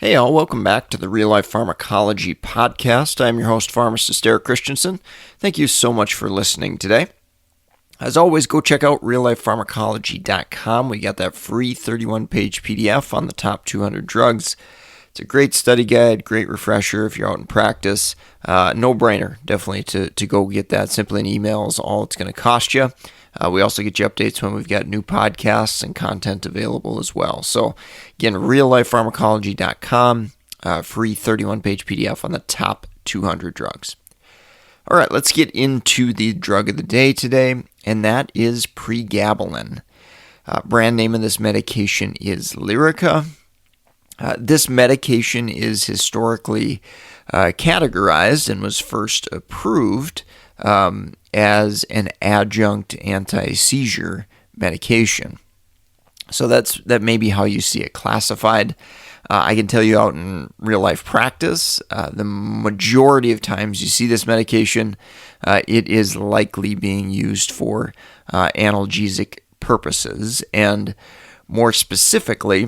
Hey all, welcome back to the Real Life Pharmacology podcast. I'm your host, pharmacist Eric Christensen. Thank you so much for listening today. As always, go check out reallifepharmacology.com. We got that free 31-page PDF on the top 200 drugs. It's a great study guide, great refresher if you're out in practice. No-brainer, definitely, to go get that. Simply an email is all it's going to cost you. We also get you updates when we've got new podcasts and content available as well. So, again, reallifepharmacology.com, free 31-page PDF on the top 200 drugs. All right, let's get into the drug of the day today, and that is Pregabalin. Brand name of this medication is Lyrica. This medication is historically categorized and was first approved as an adjunct anti-seizure medication. So that may be how you see it classified. I can tell you out in real life practice, the majority of times you see this medication, it is likely being used for analgesic purposes, and more specifically,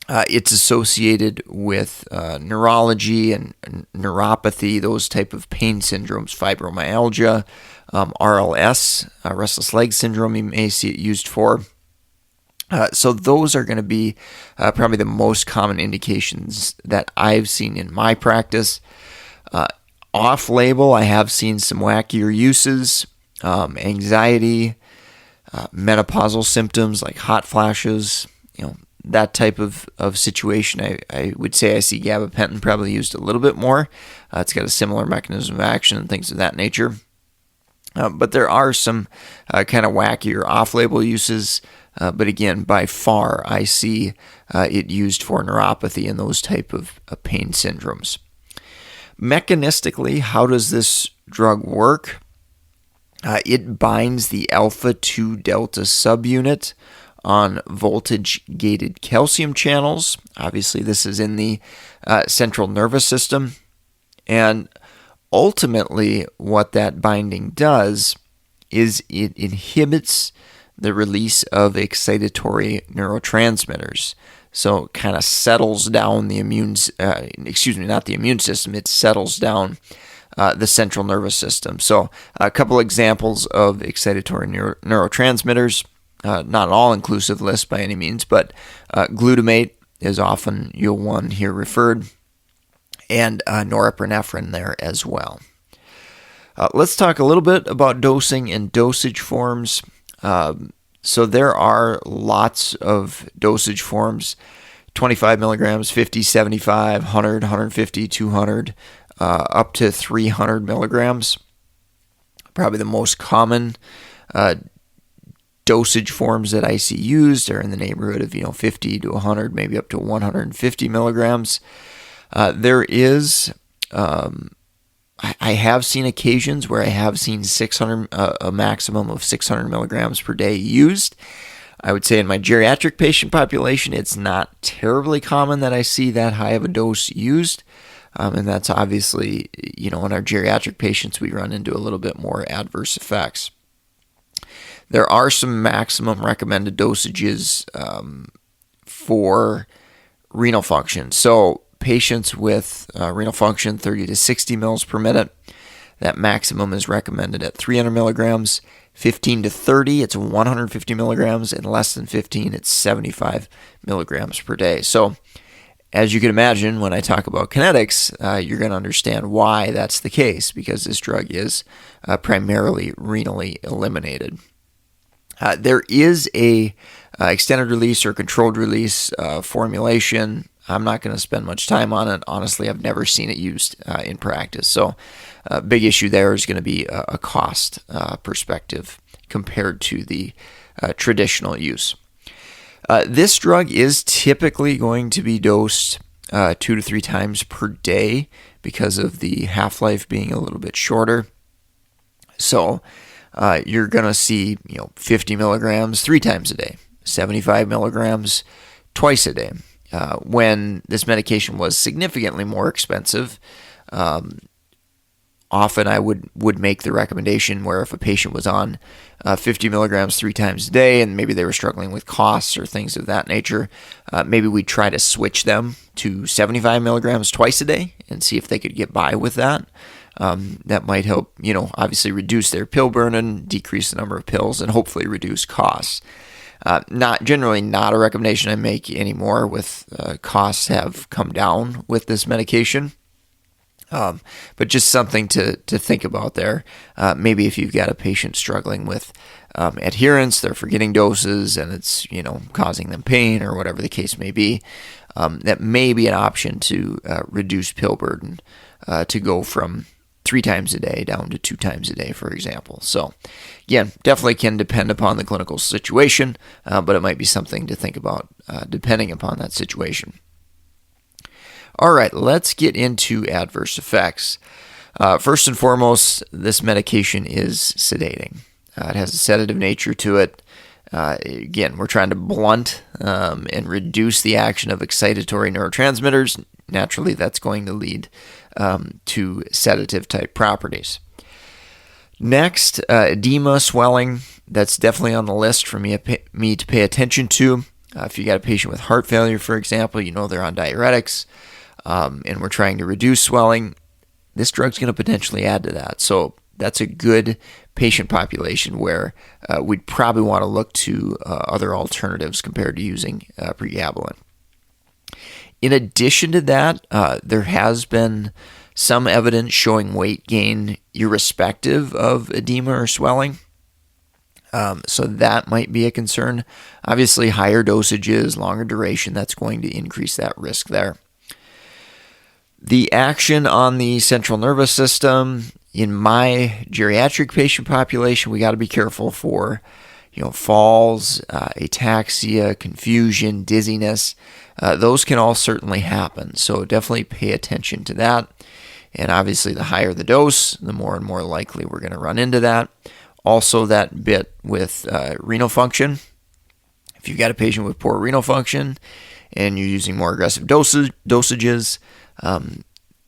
it's associated with neurology and neuropathy, those type of pain syndromes, fibromyalgia, RLS, restless leg syndrome, you may see it used for. So those are going to be probably the most common indications that I've seen in my practice. Off-label, I have seen some wackier uses, anxiety, menopausal symptoms like hot flashes, that type of situation. I would say I see gabapentin probably used a little bit more. It's got a similar mechanism of action and things of that nature. But there are some kind of wackier off-label uses. But again, by far, I see it used for neuropathy and those type of pain syndromes. Mechanistically, how does this drug work? It binds the alpha-2 delta subunit on voltage-gated calcium channels. Obviously, this is in the central nervous system. And ultimately, what that binding does is it inhibits the release of excitatory neurotransmitters. So it kind of settles down the not the immune system, it settles down the central nervous system. So a couple examples of excitatory neurotransmitters. Not an all-inclusive list by any means, but glutamate is often one here referred, and norepinephrine there as well. Let's talk a little bit about dosing and dosage forms. So there are lots of dosage forms, 25 milligrams, 50, 75, 100, 150, 200, up to 300 milligrams. Probably the most common dosage forms that I see used are in the neighborhood of 50 to 100, maybe up to 150 milligrams. There is, I have seen occasions where I have seen 600, a maximum of 600 milligrams per day used. I would say in my geriatric patient population, it's not terribly common that I see that high of a dose used. And that's obviously, in our geriatric patients, we run into a little bit more adverse effects. There are some maximum recommended dosages for renal function. So patients with renal function 30 to 60 mils per minute, that maximum is recommended at 300 milligrams. 15 to 30, it's 150 milligrams, and less than 15, it's 75 milligrams per day. So as you can imagine, when I talk about kinetics, you're going to understand why that's the case, because this drug is primarily renally eliminated. There is a extended release or controlled release formulation. I'm not going to spend much time on it. Honestly, I've never seen it used in practice. So a big issue there is going to be a cost perspective compared to the traditional use. This drug is typically going to be dosed 2 to 3 times per day because of the half-life being a little bit shorter. So you're going to see 50 milligrams 3 times a day, 75 milligrams twice a day. When this medication was significantly more expensive, often I would make the recommendation where if a patient was on 50 milligrams 3 times a day and maybe they were struggling with costs or things of that nature, maybe we'd try to switch them to 75 milligrams twice a day and see if they could get by with that. That might help, obviously reduce their pill burden, decrease the number of pills, and hopefully reduce costs. Generally not a recommendation I make anymore with costs have come down with this medication. But just something to think about there. Maybe if you've got a patient struggling with adherence, they're forgetting doses, and it's causing them pain or whatever the case may be, that may be an option to reduce pill burden to go from 3 times a day down to 2 times a day, for example. So again, definitely can depend upon the clinical situation, but it might be something to think about depending upon that situation. All right, let's get into adverse effects. First and foremost, this medication is sedating. It has a sedative nature to it. Again, we're trying to blunt and reduce the action of excitatory neurotransmitters. Naturally, that's going to lead to sedative-type properties. Next, edema, swelling. That's definitely on the list for me to pay attention to. If you got a patient with heart failure, for example, they're on diuretics, and we're trying to reduce swelling, this drug's going to potentially add to that. So that's a good patient population where we'd probably want to look to other alternatives compared to using pregabalin. In addition to that, there has been some evidence showing weight gain irrespective of edema or swelling. So that might be a concern. Obviously, higher dosages, longer duration, that's going to increase that risk there. The action on the central nervous system, in my geriatric patient population, we got to be careful for, falls, ataxia, confusion, dizziness. Those can all certainly happen. So definitely pay attention to that. And obviously, the higher the dose, the more and more likely we're going to run into that. Also, that bit with renal function. If you've got a patient with poor renal function and you're using more aggressive dosages,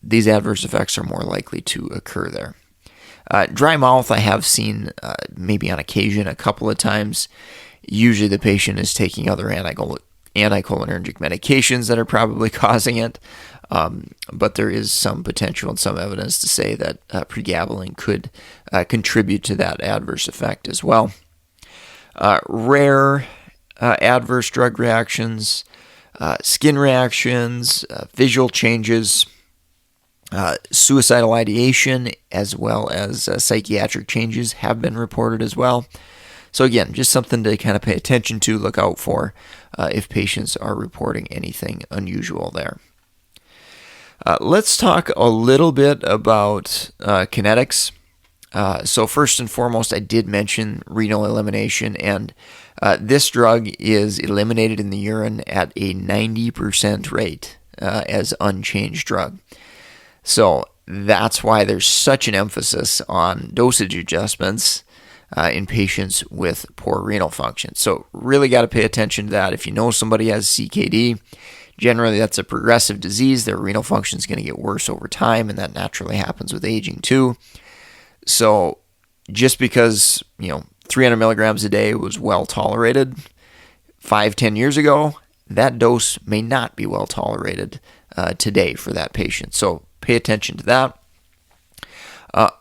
these adverse effects are more likely to occur there. Dry mouth, I have seen maybe on occasion a couple of times. Usually the patient is taking other anticholinergic medications that are probably causing it, but there is some potential and some evidence to say that pregabalin could contribute to that adverse effect as well. Rare adverse drug reactions, skin reactions, visual changes, suicidal ideation, as well as psychiatric changes have been reported as well. So again, just something to kind of pay attention to, look out for if patients are reporting anything unusual there. Let's talk a little bit about kinetics. So first and foremost, I did mention renal elimination, and this drug is eliminated in the urine at a 90% rate as unchanged drug. So that's why there's such an emphasis on dosage adjustments in patients with poor renal function. So really got to pay attention to that. If you know somebody has CKD, generally that's a progressive disease. Their renal function is going to get worse over time, and that naturally happens with aging too. So just because, 300 milligrams a day was well tolerated 5-10 years ago, that dose may not be well tolerated today for that patient. So pay attention to that.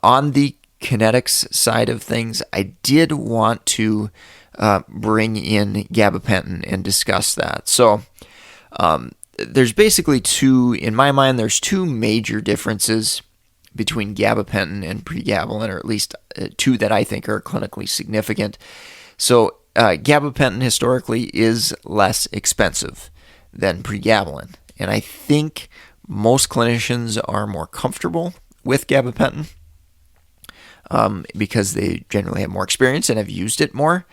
On the kinetics side of things, I did want to bring in gabapentin and discuss that. So there's basically in my mind, there's two major differences between gabapentin and pregabalin, or at least two that I think are clinically significant. So gabapentin historically is less expensive than pregabalin, and I think most clinicians are more comfortable with gabapentin because they generally have more experience and have used it more.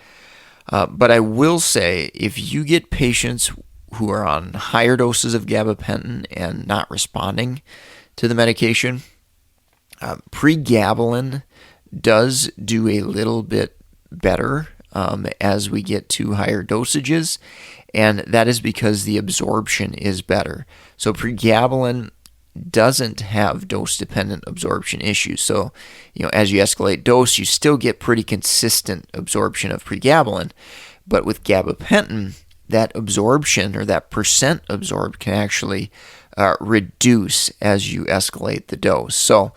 But I will say, if you get patients who are on higher doses of gabapentin and not responding to the medication, pregabalin does do a little bit better as we get to higher dosages, and that is because the absorption is better. So pregabalin doesn't have dose-dependent absorption issues. So, as you escalate dose, you still get pretty consistent absorption of pregabalin. But with gabapentin, that absorption or that percent absorbed can actually reduce as you escalate the dose. So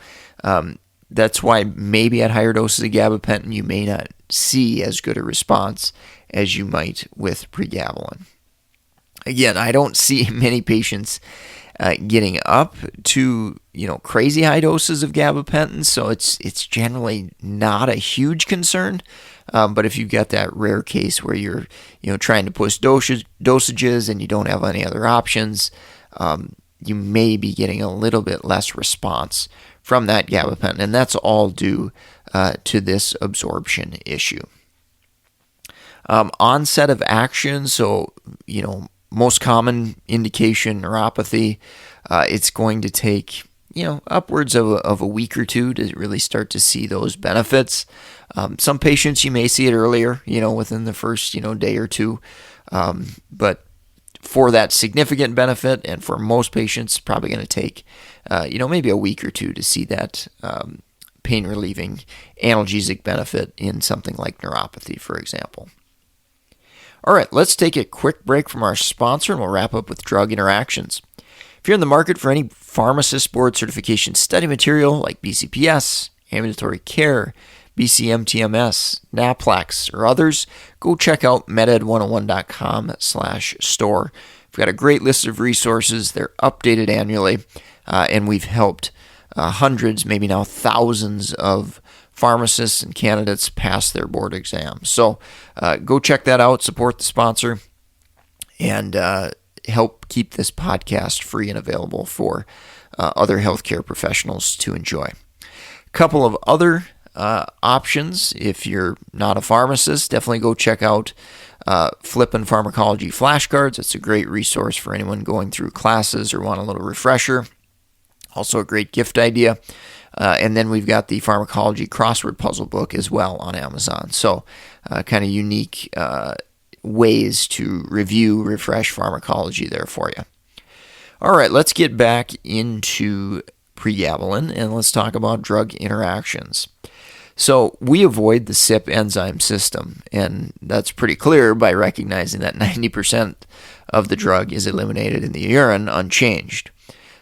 that's why maybe at higher doses of gabapentin, you may not see as good a response as you might with pregabalin. Again, I don't see many patients getting up to crazy high doses of gabapentin, so it's generally not a huge concern. But if you've got that rare case where you're trying to push dosages and you don't have any other options, you may be getting a little bit less response from that gabapentin, and that's all due to this absorption issue. Onset of action, so most common indication neuropathy, it's going to take upwards of a week or two to really start to see those benefits. Some patients you may see it earlier, within the first day or two, but for that significant benefit, and for most patients, probably going to take maybe a week or two to see that pain relieving analgesic benefit in something like neuropathy, for example. All right, let's take a quick break from our sponsor, and we'll wrap up with drug interactions. If you're in the market for any pharmacist board certification study material like BCPS, ambulatory care, BCMTMS, NAPLEX, or others, go check out meded101.com/store. We've got a great list of resources. They're updated annually, and we've helped hundreds, maybe now thousands of pharmacists and candidates pass their board exams. So go check that out, support the sponsor, and help keep this podcast free and available for other healthcare professionals to enjoy. A couple of other options, if you're not a pharmacist, definitely go check out Pregabalin Pharmacology flashcards. It's a great resource for anyone going through classes or want a little refresher. Also a great gift idea. And then we've got the Pharmacology crossword puzzle book as well on Amazon. So kind of unique ways to review, refresh pharmacology there for you. All right, let's get back into pregabalin and let's talk about drug interactions. So we avoid the CYP enzyme system, and that's pretty clear by recognizing that 90% of the drug is eliminated in the urine unchanged.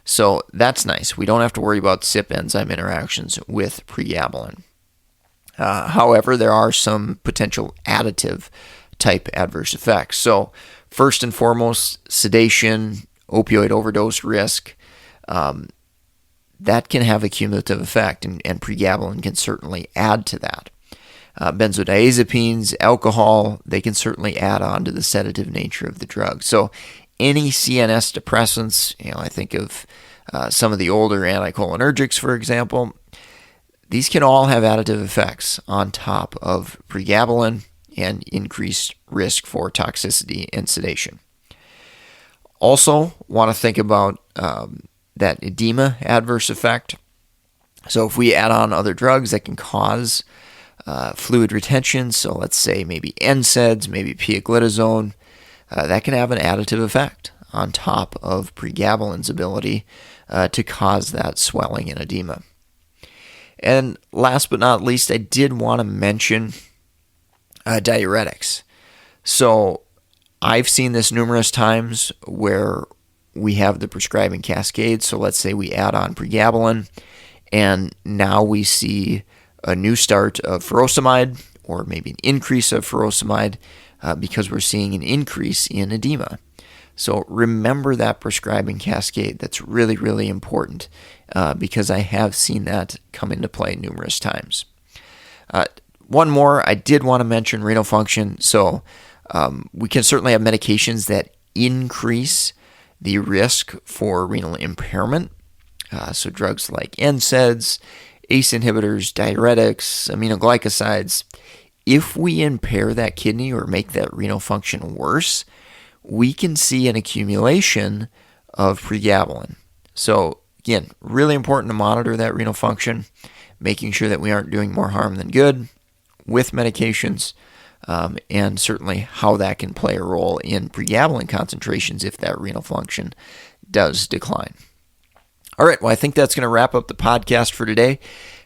So that's nice. We don't have to worry about CYP enzyme interactions with pregabalin. However, there are some potential additive type adverse effects. So first and foremost, sedation, opioid overdose risk, that can have a cumulative effect, and pregabalin can certainly add to that. Benzodiazepines, alcohol, they can certainly add on to the sedative nature of the drug. So any CNS depressants, I think of some of the older anticholinergics, for example, these can all have additive effects on top of pregabalin and increased risk for toxicity and sedation. Also, want to think about that edema adverse effect. So if we add on other drugs that can cause fluid retention, so let's say maybe NSAIDs, maybe pioglitazone, that can have an additive effect on top of pregabalin's ability to cause that swelling and edema. And last but not least, I did want to mention diuretics. So I've seen this numerous times where we have the prescribing cascade. So let's say we add on pregabalin, and now we see a new start of furosemide, or maybe an increase of furosemide, because we're seeing an increase in edema. So remember that prescribing cascade. That's really, really important because I have seen that come into play numerous times. One more, I did want to mention renal function. So we can certainly have medications that increase the risk for renal impairment. So drugs like NSAIDs, ACE inhibitors, diuretics, aminoglycosides. If we impair that kidney or make that renal function worse, we can see an accumulation of pregabalin. So again, really important to monitor that renal function, making sure that we aren't doing more harm than good with medications, and certainly how that can play a role in pregabalin concentrations if that renal function does decline. All right, well, I think that's going to wrap up the podcast for today.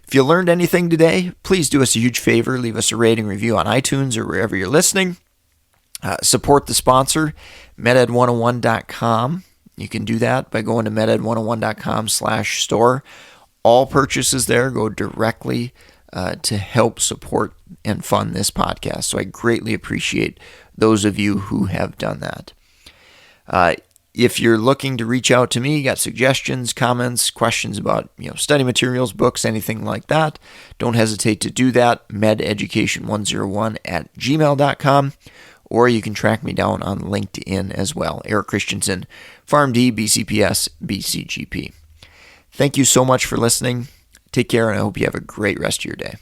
If you learned anything today, please do us a huge favor. Leave us a rating review on iTunes or wherever you're listening. Support the sponsor, meded101.com. You can do that by going to meded101.com/store. All purchases there go directly to help support and fund this podcast. So I greatly appreciate those of you who have done that. If you're looking to reach out to me, got suggestions, comments, questions about study materials, books, anything like that, don't hesitate to do that. mededucation101@gmail.com, or you can track me down on LinkedIn as well. Eric Christensen, PharmD, BCPS, BCGP. Thank you so much for listening. Take care, and I hope you have a great rest of your day.